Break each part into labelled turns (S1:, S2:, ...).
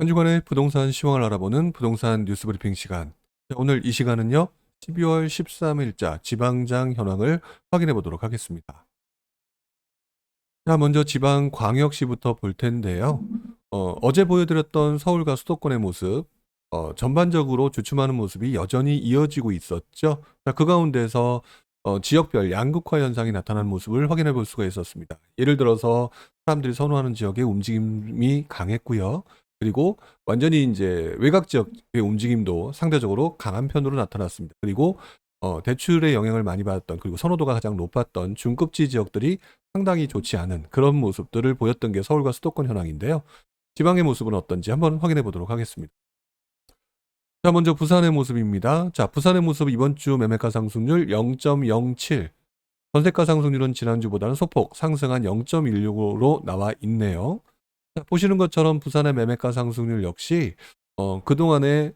S1: 한 주간의 부동산 시황을 알아보는 부동산 뉴스 브리핑 시간. 자, 오늘 이 시간은요, 12월 13일자 지방장 현황을 확인해 보도록 하겠습니다. 자, 먼저 지방광역시부터 볼 텐데요. 어제 보여드렸던 서울과 수도권의 모습, 전반적으로 주춤하는 모습이 여전히 이어지고 있었죠. 자, 그 가운데서 지역별 양극화 현상이 나타나는 모습을 확인해 볼 수가 있었습니다. 예를 들어서 사람들이 선호하는 지역의 움직임이 강했고요. 그리고 완전히 이제 외곽 지역의 움직임도 상대적으로 강한 편으로 나타났습니다. 그리고 대출의 영향을 많이 받았던, 그리고 선호도가 가장 높았던 중급지 지역들이 상당히 좋지 않은 그런 모습들을 보였던 게 서울과 수도권 현황인데요. 지방의 모습은 어떤지 한번 확인해 보도록 하겠습니다. 자, 먼저 부산의 모습입니다. 자, 부산의 모습 이번 주 매매가 상승률 0.07. 전세가 상승률은 지난주보다는 소폭 상승한 0.16으로 나와 있네요. 자, 보시는 것처럼 부산의 매매가 상승률 역시 그동안의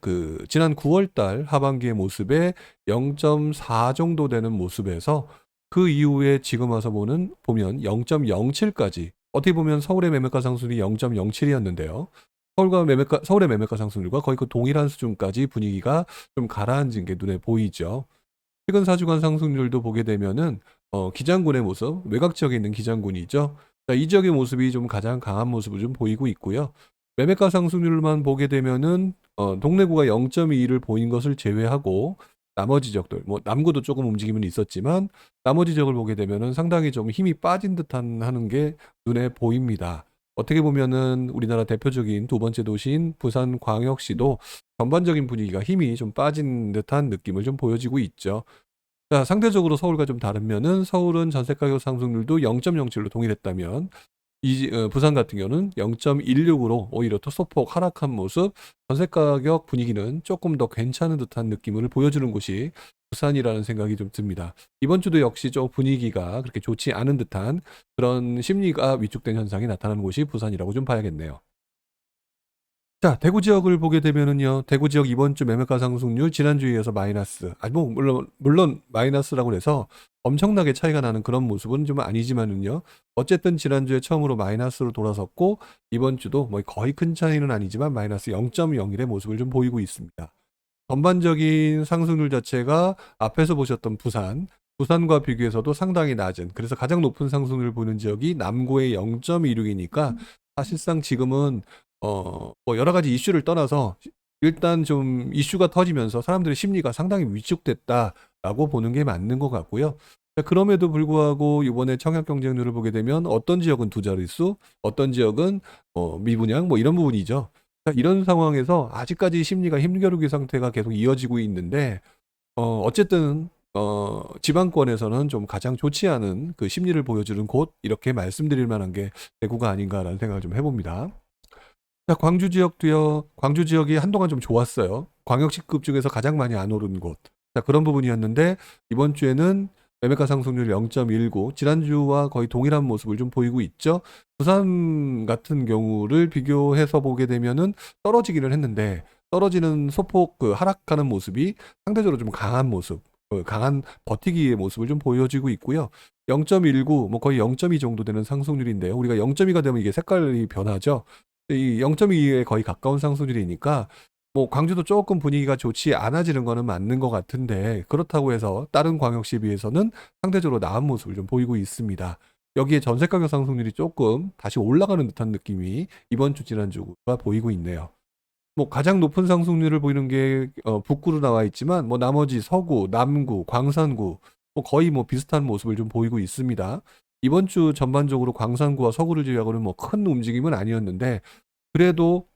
S1: 지난 9월 달 하반기의 모습에 0.4 정도 되는 모습에서 그 이후에 지금 와서 보면 0.07까지, 어떻게 보면 서울의 매매가 상승률이 0.07이었는데요. 서울의 매매가 상승률과 거의 그 동일한 수준까지 분위기가 좀 가라앉은 게 눈에 보이죠. 최근 4주간 상승률도 보게 되면은 기장군의 모습, 외곽 지역에 있는 기장군이죠. 자, 이 지역의 모습이 좀 가장 강한 모습을 좀 보이고 있고요. 매매가 상승률만 보게 되면은 동래구가 0.2를 보인 것을 제외하고 나머지 지역들, 뭐 남구도 조금 움직임은 있었지만 나머지 지역을 보게 되면은 상당히 좀 힘이 빠진 듯한 하는 게 눈에 보입니다. 어떻게 보면은 우리나라 대표적인 두 번째 도시인 부산광역시도 전반적인 분위기가 힘이 좀 빠진 듯한 느낌을 좀 보여지고 있죠. 자, 상대적으로 서울과 좀 다른 면은, 서울은 전세 가격 상승률도 0.07로 동일했다면 부산 같은 경우는 0.16으로 오히려 더 소폭 하락한 모습, 전세 가격 분위기는 조금 더 괜찮은 듯한 느낌을 보여주는 곳이 부산이라는 생각이 좀 듭니다. 이번 주도 역시 좀 분위기가 그렇게 좋지 않은 듯한 그런 심리가 위축된 현상이 나타나는 곳이 부산이라고 좀 봐야겠네요. 자, 대구 지역을 보게 되면은요, 대구 지역 이번 주 매매가 상승률 지난주에 이어서 마이너스. 아니, 뭐, 물론 마이너스라고 해서 엄청나게 차이가 나는 그런 모습은 좀 아니지만은요, 어쨌든 지난주에 처음으로 마이너스로 돌아섰고, 이번 주도 뭐 거의 큰 차이는 아니지만 마이너스 0.01의 모습을 좀 보이고 있습니다. 전반적인 상승률 자체가 앞에서 보셨던 부산과 비교해서도 상당히 낮은, 그래서 가장 높은 상승률을 보이는 지역이 남구의 0.26이니까 사실상 지금은 뭐 여러 가지 이슈를 떠나서 일단 좀 이슈가 터지면서 사람들의 심리가 상당히 위축됐다라고 보는 게 맞는 것 같고요. 그럼에도 불구하고 이번에 청약 경쟁률을 보게 되면 어떤 지역은 두 자릿수, 어떤 지역은 미분양, 뭐 이런 부분이죠. 이런 상황에서 아직까지 심리가 힘겨루기 상태가 계속 이어지고 있는데, 어쨌든 지방권에서는 좀 가장 좋지 않은 그 심리를 보여주는 곳, 이렇게 말씀드릴 만한 게 대구가 아닌가라는 생각을 좀 해봅니다. 자, 광주 지역도요. 광주 지역이 한동안 좀 좋았어요. 광역시급 중에서 가장 많이 안 오른 곳. 자, 그런 부분이었는데 이번 주에는 매매가 상승률 0.19, 지난주와 거의 동일한 모습을 좀 보이고 있죠. 부산 같은 경우를 비교해서 보게 되면은 떨어지기는 했는데, 떨어지는 소폭 하락하는 모습이 상대적으로 좀 강한 모습, 강한 버티기의 모습을 좀 보여지고 있고요. 0.19, 뭐 거의 0.2 정도 되는 상승률인데요. 우리가 0.2가 되면 이게 색깔이 변하죠. 이 0.2에 거의 가까운 상승률이니까 뭐 광주도 조금 분위기가 좋지 않아지는 거는 맞는 것 같은데, 그렇다고 해서 다른 광역시에 비해서는 상대적으로 나은 모습을 좀 보이고 있습니다. 여기에 전세 가격 상승률이 조금 다시 올라가는 듯한 느낌이 이번 주 지난주가 보이고 있네요. 뭐 가장 높은 상승률을 보이는 게 북구로 나와 있지만, 뭐 나머지 서구, 남구, 광산구 뭐 거의 뭐 비슷한 모습을 좀 보이고 있습니다. 이번 주 전반적으로 광산구와 서구를 제외하고는 뭐 큰 움직임은 아니었는데, 그래도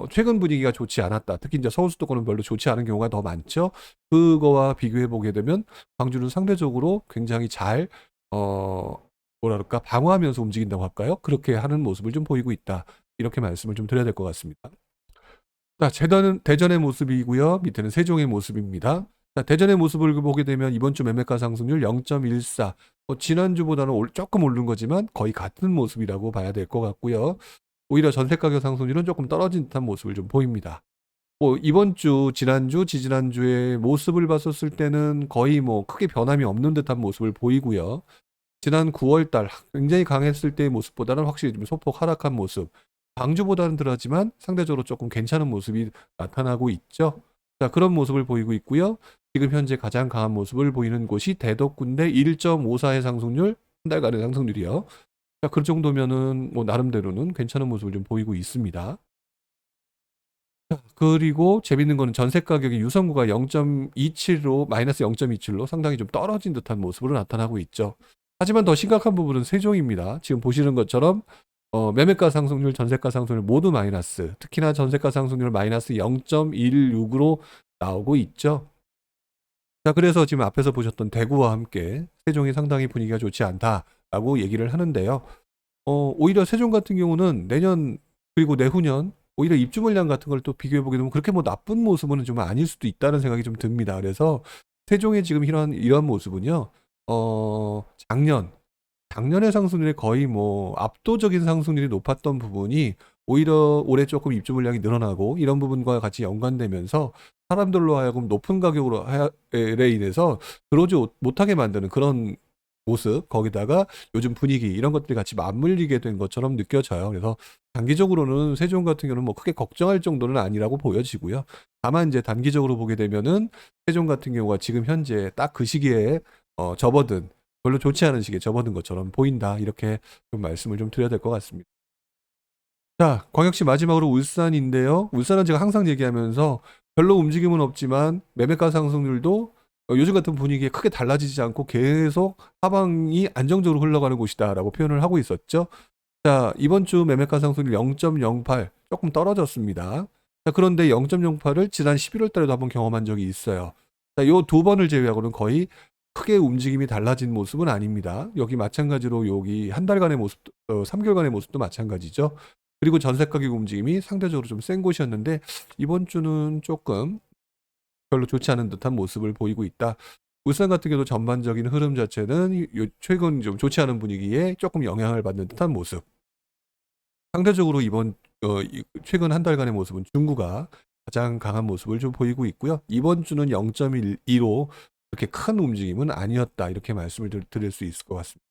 S1: 최근 분위기가 좋지 않았다. 특히 이제 서울 수도권은 별로 좋지 않은 경우가 더 많죠. 그거와 비교해 보게 되면 광주는 상대적으로 굉장히 잘 어, 뭐랄까 방어하면서 움직인다고 할까요? 그렇게 하는 모습을 좀 보이고 있다. 이렇게 말씀을 좀 드려야 될 것 같습니다. 자, 대전의 모습이고요. 밑에는 세종의 모습입니다. 자, 대전의 모습을 보게 되면 이번 주 매매가 상승률 0.14. 지난주보다는 조금 오른 거지만 거의 같은 모습이라고 봐야 될 것 같고요. 오히려 전세 가격 상승률은 조금 떨어진 듯한 모습을 좀 보입니다. 뭐 이번 주, 지난주, 지지난주의 모습을 봤었을 때는 거의 뭐 크게 변함이 없는 듯한 모습을 보이고요. 지난 9월 달 굉장히 강했을 때의 모습보다는 확실히 좀 소폭 하락한 모습. 광주보다는 덜하지만 상대적으로 조금 괜찮은 모습이 나타나고 있죠. 자, 그런 모습을 보이고 있고요. 지금 현재 가장 강한 모습을 보이는 곳이 대덕군대 1.54의 상승률, 한 달간의 상승률이요. 자, 그 정도면은 뭐 나름대로는 괜찮은 모습을 좀 보이고 있습니다. 자, 그리고 재밌는 거는 전세 가격이 유성구가 0.27로 마이너스 0.27로 상당히 좀 떨어진 듯한 모습으로 나타나고 있죠. 하지만 더 심각한 부분은 세종입니다. 지금 보시는 것처럼 매매가 상승률, 전세가 상승률 모두 마이너스. 특히나 전세가 상승률 마이너스 0.16으로 나오고 있죠. 자, 그래서 지금 앞에서 보셨던 대구와 함께 세종이 상당히 분위기가 좋지 않다라고 얘기를 하는데요. 오히려 세종 같은 경우는 내년 그리고 내후년 오히려 입주 물량 같은 걸 또 비교해 보게 되면 그렇게 뭐 나쁜 모습은 좀 아닐 수도 있다는 생각이 좀 듭니다. 그래서 세종의 지금 이런 모습은요. 작년의 상승률이 거의 뭐 압도적인 상승률이 높았던 부분이 오히려 올해 조금 입주 물량이 늘어나고 이런 부분과 같이 연관되면서 사람들로 하여금 높은 가격으로 에 인해서 들어오지 못하게 만드는 그런 모습, 거기다가 요즘 분위기 이런 것들이 같이 맞물리게 된 것처럼 느껴져요. 그래서 단기적으로는 세종 같은 경우는 뭐 크게 걱정할 정도는 아니라고 보여지고요. 다만 이제 단기적으로 보게 되면은 세종 같은 경우가 지금 현재 딱 그 시기에 접어든 별로 좋지 않은 시기에 접어든 것처럼 보인다. 이렇게 좀 말씀을 좀 드려야 될 것 같습니다. 자, 광역시 마지막으로 울산인데요. 울산은 제가 항상 얘기하면서 별로 움직임은 없지만 매매가 상승률도 요즘 같은 분위기에 크게 달라지지 않고 계속 하방이 안정적으로 흘러가는 곳이다라고 표현을 하고 있었죠. 자, 이번 주 매매가 상승률 0.08 조금 떨어졌습니다. 자, 그런데 0.08을 지난 11월 달에도 한번 경험한 적이 있어요. 자, 요 두 번을 제외하고는 거의 크게 움직임이 달라진 모습은 아닙니다. 여기 마찬가지로 여기 한 달간의 모습도 3개월간의 모습도 마찬가지죠. 그리고 전세 가격 움직임이 상대적으로 좀 센 곳이었는데 이번 주는 조금 별로 좋지 않은 듯한 모습을 보이고 있다. 울산 같은 경우도 전반적인 흐름 자체는 최근 좀 좋지 않은 분위기에 조금 영향을 받는 듯한 모습. 상대적으로 이번 최근 한 달간의 모습은 중구가 가장 강한 모습을 좀 보이고 있고요. 이번 주는 0.12로 그렇게 큰 움직임은 아니었다. 이렇게 말씀을 드릴 수 있을 것 같습니다.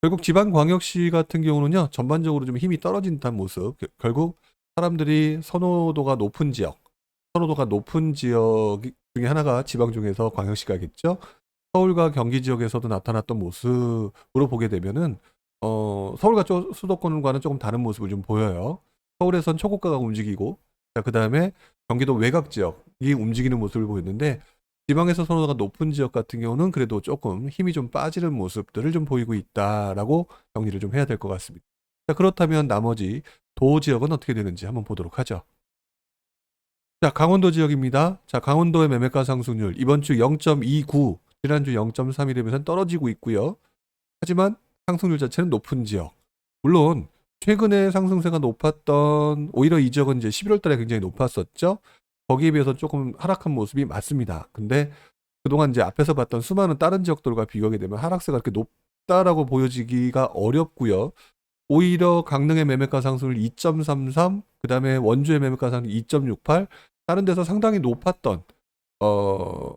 S1: 결국 지방광역시 같은 경우는요. 전반적으로 좀 힘이 떨어진 듯한 모습. 결국 사람들이 선호도가 높은 지역 중에 하나가 지방 중에서 광역시가겠죠. 서울과 경기 지역에서도 나타났던 모습으로 보게 되면은 서울과 수도권과는 조금 다른 모습을 좀 보여요. 서울에선 초고가가 움직이고, 자, 그다음에 경기도 외곽 지역이 움직이는 모습을 보였는데 지방에서 선호도가 높은 지역 같은 경우는 그래도 조금 힘이 좀 빠지는 모습들을 좀 보이고 있다라고 정리를 좀 해야 될 것 같습니다. 자, 그렇다면 나머지 도 지역은 어떻게 되는지 한번 보도록 하죠. 자, 강원도 지역입니다. 자, 강원도의 매매가 상승률 이번 주 0.29, 지난주 0.3이 되면서 떨어지고 있고요. 하지만 상승률 자체는 높은 지역. 물론 최근에 상승세가 높았던 오히려 이 지역은 이제 11월 달에 굉장히 높았었죠. 거기에 비해서 조금 하락한 모습이 맞습니다. 근데 그동안 이제 앞에서 봤던 수많은 다른 지역들과 비교하게 되면 하락세가 그렇게 높다라고 보여지기가 어렵고요. 오히려 강릉의 매매가 상승률 2.33, 그다음에 원주의 매매가 상승률 2.68, 다른 데서 상당히 높았던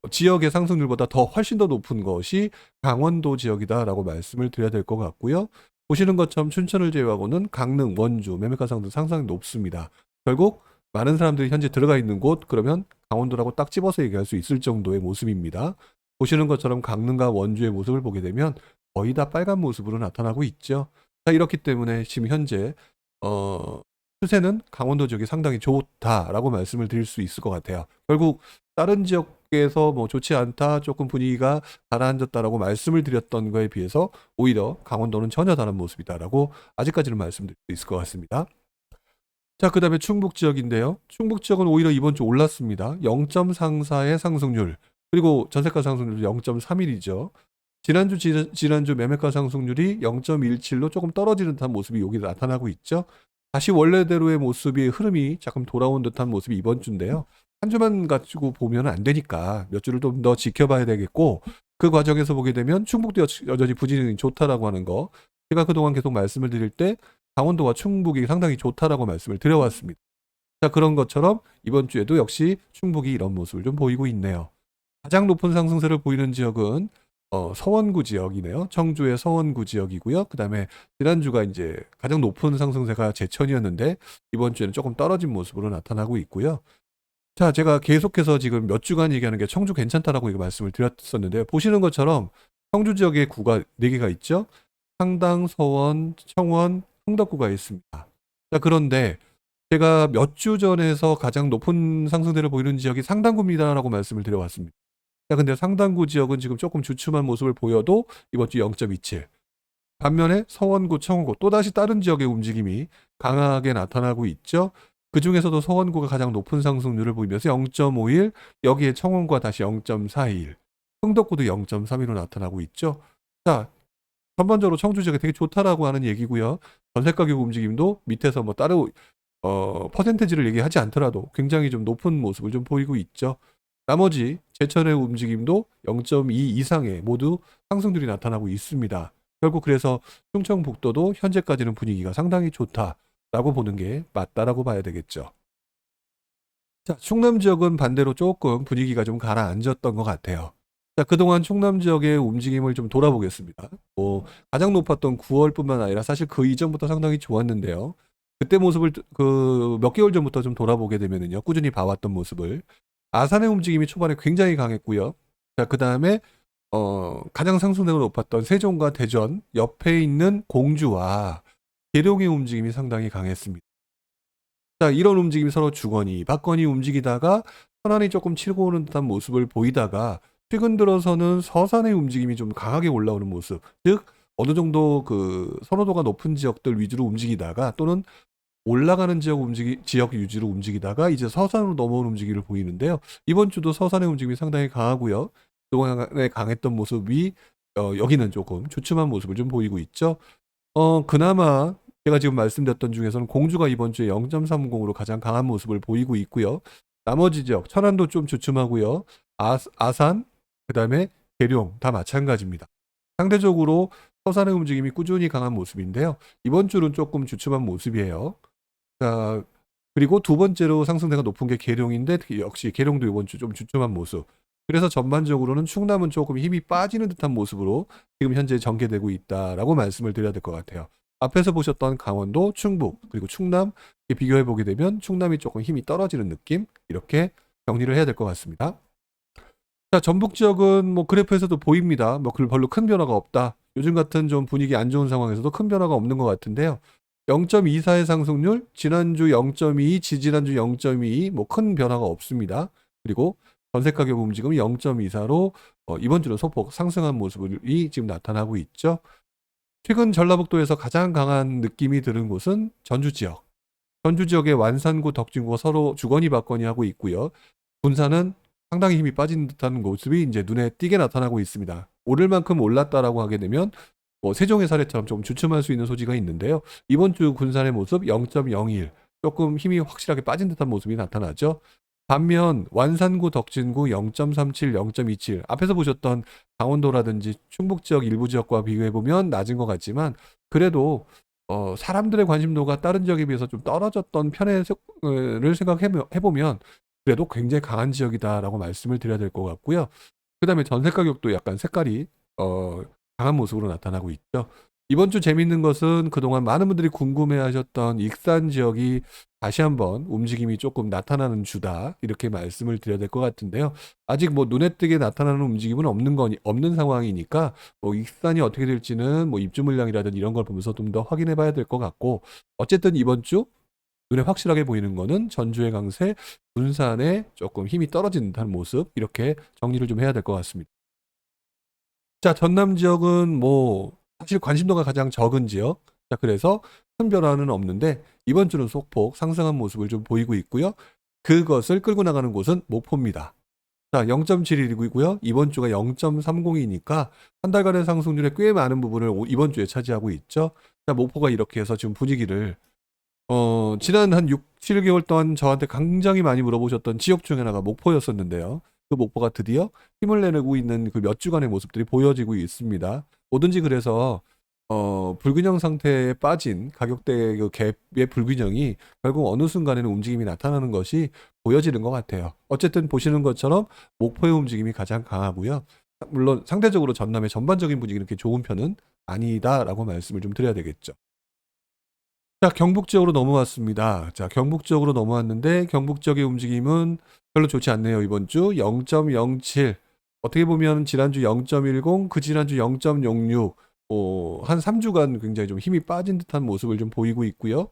S1: 지역의 상승률보다 훨씬 더 높은 것이 강원도 지역이다라고 말씀을 드려야 될 것 같고요. 보시는 것처럼 춘천을 제외하고는 강릉, 원주 매매가 상승 상당히 높습니다. 결국 많은 사람들이 현재 들어가 있는 곳 그러면 강원도라고 딱 집어서 얘기할 수 있을 정도의 모습입니다. 보시는 것처럼 강릉과 원주의 모습을 보게 되면 거의 다 빨간 모습으로 나타나고 있죠. 자, 이렇기 때문에 지금 현재 추세는 강원도 지역이 상당히 좋다라고 말씀을 드릴 수 있을 것 같아요. 결국 다른 지역에서 뭐 좋지 않다, 조금 분위기가 가라앉았다라고 말씀을 드렸던 거에 비해서 오히려 강원도는 전혀 다른 모습이다라고 아직까지는 말씀드릴 수 있을 것 같습니다. 자, 그 다음에 충북 지역인데요. 충북 지역은 오히려 이번 주 올랐습니다. 0.34의 상승률, 그리고 전세가 상승률도 0.31이죠. 지난주 매매가 상승률이 0.17로 조금 떨어지는 듯한 모습이 여기 나타나고 있죠. 다시 원래대로의 모습이 흐름이 조금 돌아온 듯한 모습이 이번 주인데요. 한 주만 가지고 보면 안 되니까 몇 주를 좀 더 지켜봐야 되겠고, 그 과정에서 보게 되면 충북도 여전히 부진이 좋다라고 하는 거, 제가 그동안 계속 말씀을 드릴 때 강원도와 충북이 상당히 좋다라고 말씀을 드려왔습니다. 자, 그런 것처럼 이번 주에도 역시 충북이 이런 모습을 좀 보이고 있네요. 가장 높은 상승세를 보이는 지역은 서원구 지역이네요. 청주의 서원구 지역이고요. 그다음에 지난주가 이제 가장 높은 상승세가 제천이었는데 이번 주에는 조금 떨어진 모습으로 나타나고 있고요. 자, 제가 계속해서 지금 몇 주간 얘기하는 게 청주 괜찮다라고 이거 말씀을 드렸었는데요. 보시는 것처럼 청주 지역에 구가 4개가 있죠. 상당, 서원, 청원, 흥덕구가 있습니다. 자, 그런데 제가 몇 주 전에서 가장 높은 상승세를 보이는 지역이 상당구입니다라고 말씀을 드려왔습니다. 자, 근데 상당구 지역은 지금 조금 주춤한 모습을 보여도 이번 주 0.27. 반면에 서원구, 청원구 또다시 다른 지역의 움직임이 강하게 나타나고 있죠. 그 중에서도 서원구가 가장 높은 상승률을 보이면서 0.51, 여기에 청원구가 다시 0.41, 흥덕구도 0.32로 나타나고 있죠. 자, 전반적으로 청주 지역이 되게 좋다라고 하는 얘기고요. 전세 가격 움직임도 밑에서 뭐 따로 퍼센테이지를 얘기하지 않더라도 굉장히 좀 높은 모습을 좀 보이고 있죠. 나머지 제천의 움직임도 0.2 이상의 모두 상승률이 나타나고 있습니다. 결국 그래서 충청북도도 현재까지는 분위기가 상당히 좋다라고 보는 게 맞다라고 봐야 되겠죠. 자, 충남 지역은 반대로 조금 분위기가 좀 가라앉았던 것 같아요. 자, 그동안 충남 지역의 움직임을 좀 돌아보겠습니다. 가장 높았던 9월뿐만 아니라 사실 그 이전부터 상당히 좋았는데요. 그때 모습을 그 몇 개월 전부터 좀 돌아보게 되면은요, 꾸준히 봐왔던 모습을 아산의 움직임이 초반에 굉장히 강했고요. 자, 그 다음에 가장 상승력을 높았던 세종과 대전 옆에 있는 공주와 계룡의 움직임이 상당히 강했습니다. 자, 이런 움직임이 서로 주거니 받거니 움직이다가 천안이 조금 치고 오는 듯한 모습을 보이다가 최근 들어서는 서산의 움직임이 좀 강하게 올라오는 모습, 즉 어느 정도 그 선호도가 높은 지역들 위주로 움직이다가 또는 올라가는 지역 위주로 움직이다가 이제 서산으로 넘어오는 움직임을 보이는데요. 이번 주도 서산의 움직임이 상당히 강하고요. 그동안에 강했던 모습이 여기는 조금 주춤한 모습을 좀 보이고 있죠. 그나마 제가 지금 말씀드렸던 중에서는 공주가 이번 주에 0.30으로 가장 강한 모습을 보이고 있고요. 나머지 지역 천안도 좀 주춤하고요. 아산, 그다음에 계룡 다 마찬가지입니다. 상대적으로 서산의 움직임이 꾸준히 강한 모습인데요. 이번 주는 조금 주춤한 모습이에요. 자, 그리고 두 번째로 상승세가 높은 게 계룡인데 역시 계룡도 이번 주 좀 주춤한 모습. 그래서 전반적으로는 충남은 조금 힘이 빠지는 듯한 모습으로 지금 현재 전개되고 있다라고 말씀을 드려야 될 것 같아요. 앞에서 보셨던 강원도, 충북, 그리고 충남 비교해 보게 되면 충남이 조금 힘이 떨어지는 느낌, 이렇게 정리를 해야 될 것 같습니다. 자, 전북 지역은 뭐 그래프에서도 보입니다. 뭐 별로 큰 변화가 없다. 요즘 같은 좀 분위기 안 좋은 상황에서도 큰 변화가 없는 것 같은데요. 0.24의 상승률, 지난주 0.22, 지지난주 0.22, 뭐 큰 변화가 없습니다. 그리고 전세 가격 움직임은 0.24로 이번 주는 소폭 상승한 모습이 지금 나타나고 있죠. 최근 전라북도에서 가장 강한 느낌이 드는 곳은 전주 지역. 전주 지역의 완산구, 덕진구가 서로 주거니 받거니 하고 있고요. 군산은 상당히 힘이 빠진 듯한 모습이 이제 눈에 띄게 나타나고 있습니다. 오를 만큼 올랐다라고 하게 되면 세종의 사례처럼 좀 주춤할 수 있는 소지가 있는데요. 이번 주 군산의 모습 0.01, 조금 힘이 확실하게 빠진 듯한 모습이 나타나죠. 반면 완산구, 덕진구 0.37, 0.27, 앞에서 보셨던 강원도라든지 충북 지역 일부 지역과 비교해 보면 낮은 것 같지만 그래도 사람들의 관심도가 다른 지역에 비해서 좀 떨어졌던 편을 생각해 보면 그래도 굉장히 강한 지역이다라고 말씀을 드려야 될 것 같고요. 그 다음에 전세 가격도 약간 색깔이 강한 모습으로 나타나고 있죠. 이번 주 재밌는 것은 그동안 많은 분들이 궁금해하셨던 익산 지역이 다시 한번 움직임이 조금 나타나는 주다, 이렇게 말씀을 드려야 될 것 같은데요. 아직 뭐 눈에 띄게 나타나는 움직임은 없는 상황이니까 익산이 어떻게 될지는 입주 물량이라든지 이런 걸 보면서 좀 더 확인해 봐야 될 것 같고, 어쨌든 이번 주 눈에 확실하게 보이는 거는 전주의 강세, 군산에 조금 힘이 떨어진 듯한 모습, 이렇게 정리를 좀 해야 될 것 같습니다. 자, 전남 지역은 사실 관심도가 가장 적은 지역. 자, 그래서 큰 변화는 없는데 이번 주는 소폭 상승한 모습을 좀 보이고 있고요. 그것을 끌고 나가는 곳은 목포입니다. 자, 0.71이고요. 이번 주가 0.30이니까 한 달간의 상승률의 꽤 많은 부분을 이번 주에 차지하고 있죠. 자, 목포가 이렇게 해서 지금 분위기를 지난 한 6, 7개월 동안 저한테 굉장히 많이 물어보셨던 지역 중에 하나가 목포였었는데요. 그 목포가 드디어 힘을 내고 있는 그 몇 주간의 모습들이 보여지고 있습니다. 뭐든지 그래서 불균형 상태에 빠진 가격대 그 갭의 불균형이 결국 어느 순간에는 움직임이 나타나는 것이 보여지는 것 같아요. 어쨌든 보시는 것처럼 목포의 움직임이 가장 강하고요. 물론 상대적으로 전남의 전반적인 분위기는 그렇게 좋은 편은 아니다라고 말씀을 좀 드려야 되겠죠. 자, 경북 지역으로 넘어왔습니다. 자, 경북 지역으로 넘어왔는데 경북 지역의 움직임은 별로 좋지 않네요. 이번 주 0.07. 어떻게 보면 지난주 0.10, 그 지난주 0.06. 한 3주간 굉장히 좀 힘이 빠진 듯한 모습을 좀 보이고 있고요.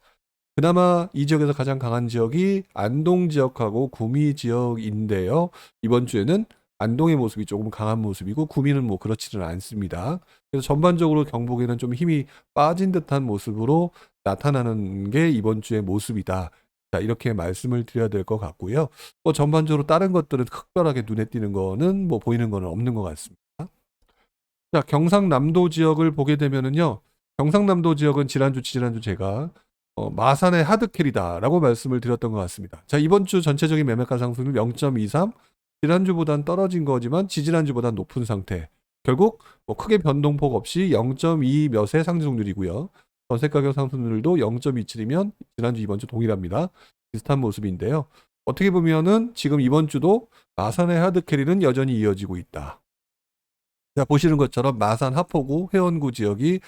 S1: 그나마 이 지역에서 가장 강한 지역이 안동 지역하고 구미 지역인데요. 이번 주에는 안동의 모습이 조금 강한 모습이고 구미는 뭐 그렇지는 않습니다. 그래서 전반적으로 경북에는 좀 힘이 빠진 듯한 모습으로 나타나는 게 이번 주의 모습이다. 자, 이렇게 말씀을 드려야 될 것 같고요. 뭐 전반적으로 다른 것들은 특별하게 눈에 띄는 거는 뭐 보이는 거는 없는 것 같습니다. 자, 경상남도 지역을 보게 되면은요. 경상남도 지역은 지난주 제가 마산의 하드캐리다라고 말씀을 드렸던 것 같습니다. 자, 이번 주 전체적인 매매가 상승률 0.23, 지난주보단 떨어진 거지만 지지난주보다 높은 상태. 결국 뭐 크게 변동폭 없이 0.2 몇의 상승률이고요. 전세 가격 상승률도 0.27이면 지난주 이번 주 동일합니다. 비슷한 모습인데요. 어떻게 보면은 지금 이번 주도 마산의 하드캐리는 여전히 이어지고 있다. 자, 보시는 것처럼 마산, 하포구, 회원구 지역이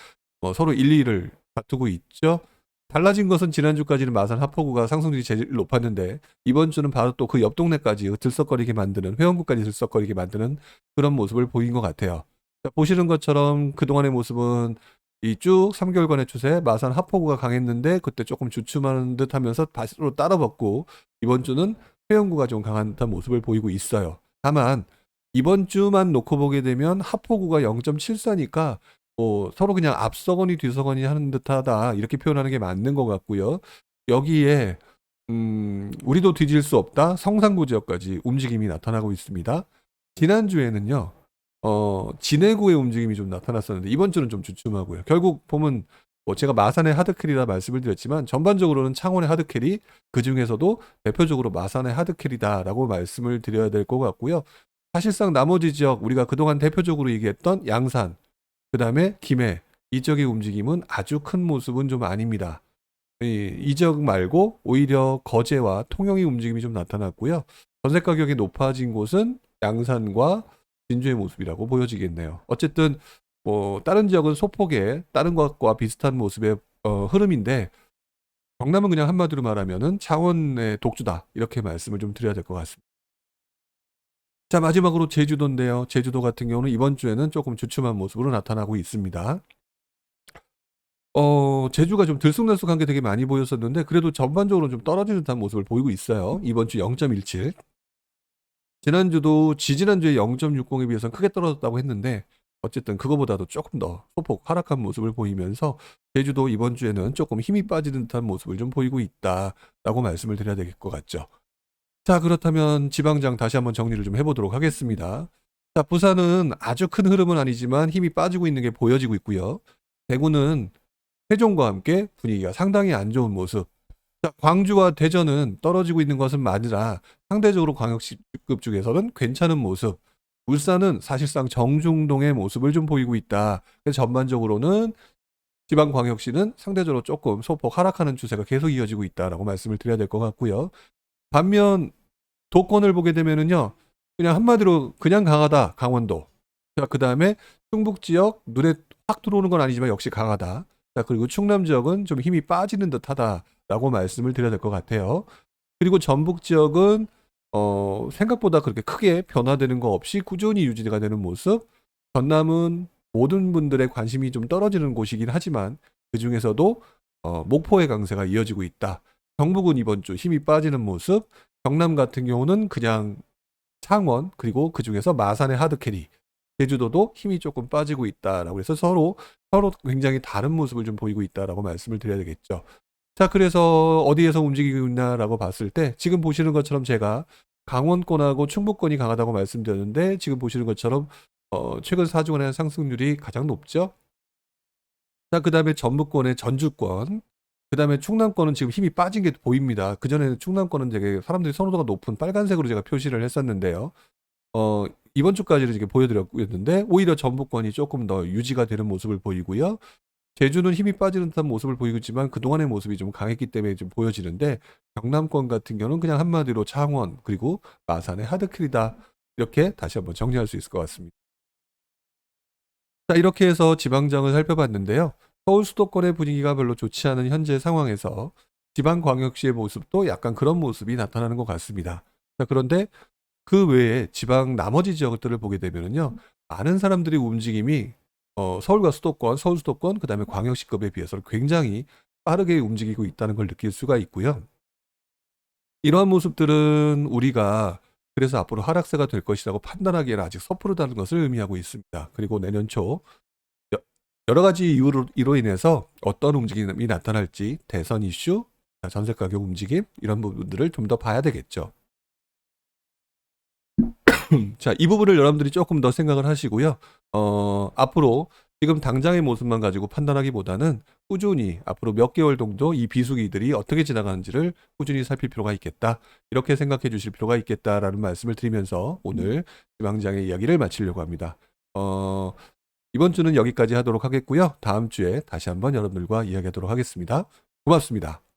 S1: 서로 1, 2를 다투고 있죠. 달라진 것은 지난주까지는 마산, 하포구가 상승률이 제일 높았는데 이번 주는 바로 또 그 옆 동네까지 들썩거리게 만드는, 회원구까지 들썩거리게 만드는 그런 모습을 보인 것 같아요. 자, 보시는 것처럼 그동안의 모습은 이 쭉 3개월간의 추세 마산, 하포구가 강했는데 그때 조금 주춤하는 듯 하면서 바로 따라붙고 이번 주는 회원구가 좀 강한 듯한 모습을 보이고 있어요. 다만 이번 주만 놓고 보게 되면 하포구가 0.74니까 서로 그냥 앞서거니 뒤서거니 하는 듯하다 이렇게 표현하는 게 맞는 것 같고요. 여기에 우리도 뒤질 수 없다 성산구 지역까지 움직임이 나타나고 있습니다. 지난주에는요. 진해구의 움직임이 좀 나타났었는데 이번 주는 좀 주춤하고요. 결국 보면 뭐 제가 마산의 하드캐리라 말씀을 드렸지만 전반적으로는 창원의 하드캐리, 그중에서도 대표적으로 마산의 하드캐리다라고 말씀을 드려야 될 것 같고요. 사실상 나머지 지역 우리가 그동안 대표적으로 얘기했던 양산, 그다음에 김해 이 지역의 움직임은 아주 큰 모습은 좀 아닙니다. 이 지역 말고 오히려 거제와 통영의 움직임이 좀 나타났고요. 전세 가격이 높아진 곳은 양산과 진주의 모습이라고 보여지겠네요. 어쨌든 뭐 다른 지역은 소폭의 다른 것과 비슷한 모습의 흐름인데 경남은 그냥 한마디로 말하면은 창원의 독주다 이렇게 말씀을 좀 드려야 될 것 같습니다. 자, 마지막으로 제주도인데요. 제주도 같은 경우는 이번 주에는 조금 주춤한 모습으로 나타나고 있습니다. 제주가 좀 들쑥날쑥한 게 되게 많이 보였었는데 그래도 전반적으로 좀 떨어지는 듯한 모습을 보이고 있어요. 이번 주 0.17. 지난주도 지지난주에 0.60에 비해서는 크게 떨어졌다고 했는데 어쨌든 그거보다도 조금 더 소폭 하락한 모습을 보이면서 제주도 이번 주에는 조금 힘이 빠지는 듯한 모습을 좀 보이고 있다라고 말씀을 드려야 될 것 같죠. 자, 그렇다면 지방장 다시 한번 정리를 좀 해보도록 하겠습니다. 자, 부산은 아주 큰 흐름은 아니지만 힘이 빠지고 있는 게 보여지고 있고요. 대구는 세종과 함께 분위기가 상당히 안 좋은 모습. 자, 광주와 대전은 떨어지고 있는 것은 맞으나 상대적으로 광역시급 중에서는 괜찮은 모습. 울산은 사실상 정중동의 모습을 좀 보이고 있다. 그래서 전반적으로는 지방광역시는 상대적으로 조금 소폭 하락하는 추세가 계속 이어지고 있다라고 말씀을 드려야 될 것 같고요. 반면 도권을 보게 되면은요, 그냥 한마디로 그냥 강하다, 강원도. 자, 그 다음에 충북 지역 눈에 확 들어오는 건 아니지만 역시 강하다. 자, 그리고 충남 지역은 좀 힘이 빠지는 듯하다라고 말씀을 드려야 될 것 같아요. 그리고 전북 지역은 생각보다 그렇게 크게 변화되는 거 없이 꾸준히 유지가 되는 모습. 전남은 모든 분들의 관심이 좀 떨어지는 곳이긴 하지만 그 중에서도 목포의 강세가 이어지고 있다. 경북은 이번 주 힘이 빠지는 모습. 경남 같은 경우는 그냥 창원 그리고 그 중에서 마산의 하드캐리. 제주도도 힘이 조금 빠지고 있다라고 해서 서로 굉장히 다른 모습을 좀 보이고 있다라고 말씀을 드려야 되겠죠. 자, 그래서 어디에서 움직이고 있나라고 봤을 때 지금 보시는 것처럼 제가 강원권하고 충북권이 강하다고 말씀드렸는데 지금 보시는 것처럼 최근 4주간의 상승률이 가장 높죠. 자, 그 다음에 전북권의 전주권, 그 다음에 충남권은 지금 힘이 빠진 게 보입니다. 그전에는 충남권은 되게 사람들이 선호도가 높은 빨간색으로 제가 표시를 했었는데요. 이번 주까지는 이렇게 보여드렸는데 오히려 전북권이 조금 더 유지가 되는 모습을 보이고요. 제주는 힘이 빠지는 듯한 모습을 보이고 있지만 그동안의 모습이 좀 강했기 때문에 좀 보여지는데 경남권 같은 경우는 그냥 한마디로 창원 그리고 마산의 하드캐리다 이렇게 다시 한번 정리할 수 있을 것 같습니다. 자, 이렇게 해서 지방장을 살펴봤는데요. 서울 수도권의 분위기가 별로 좋지 않은 현재 상황에서 지방광역시의 모습도 약간 그런 모습이 나타나는 것 같습니다. 자, 그런데 그 외에 지방 나머지 지역들을 보게 되면은요, 많은 사람들이 움직임이 서울과 수도권, 서울 수도권, 그다음에 광역시급에 비해서 굉장히 빠르게 움직이고 있다는 걸 느낄 수가 있고요. 이러한 모습들은 우리가 그래서 앞으로 하락세가 될 것이라고 판단하기에는 아직 섣부르다는 것을 의미하고 있습니다. 그리고 내년 초 여 여러 가지 이유로 인해서 어떤 움직임이 나타날지 대선 이슈, 전세 가격 움직임 이런 부분들을 좀 더 봐야 되겠죠. 자, 이 부분을 여러분들이 조금 더 생각을 하시고요. 앞으로 지금 당장의 모습만 가지고 판단하기보다는 꾸준히 앞으로 몇 개월 정도 이 비수기들이 어떻게 지나가는지를 꾸준히 살필 필요가 있겠다. 이렇게 생각해 주실 필요가 있겠다라는 말씀을 드리면서 오늘 지방장의 이야기를 마치려고 합니다. 이번 주는 여기까지 하도록 하겠고요. 다음 주에 다시 한번 여러분들과 이야기하도록 하겠습니다. 고맙습니다.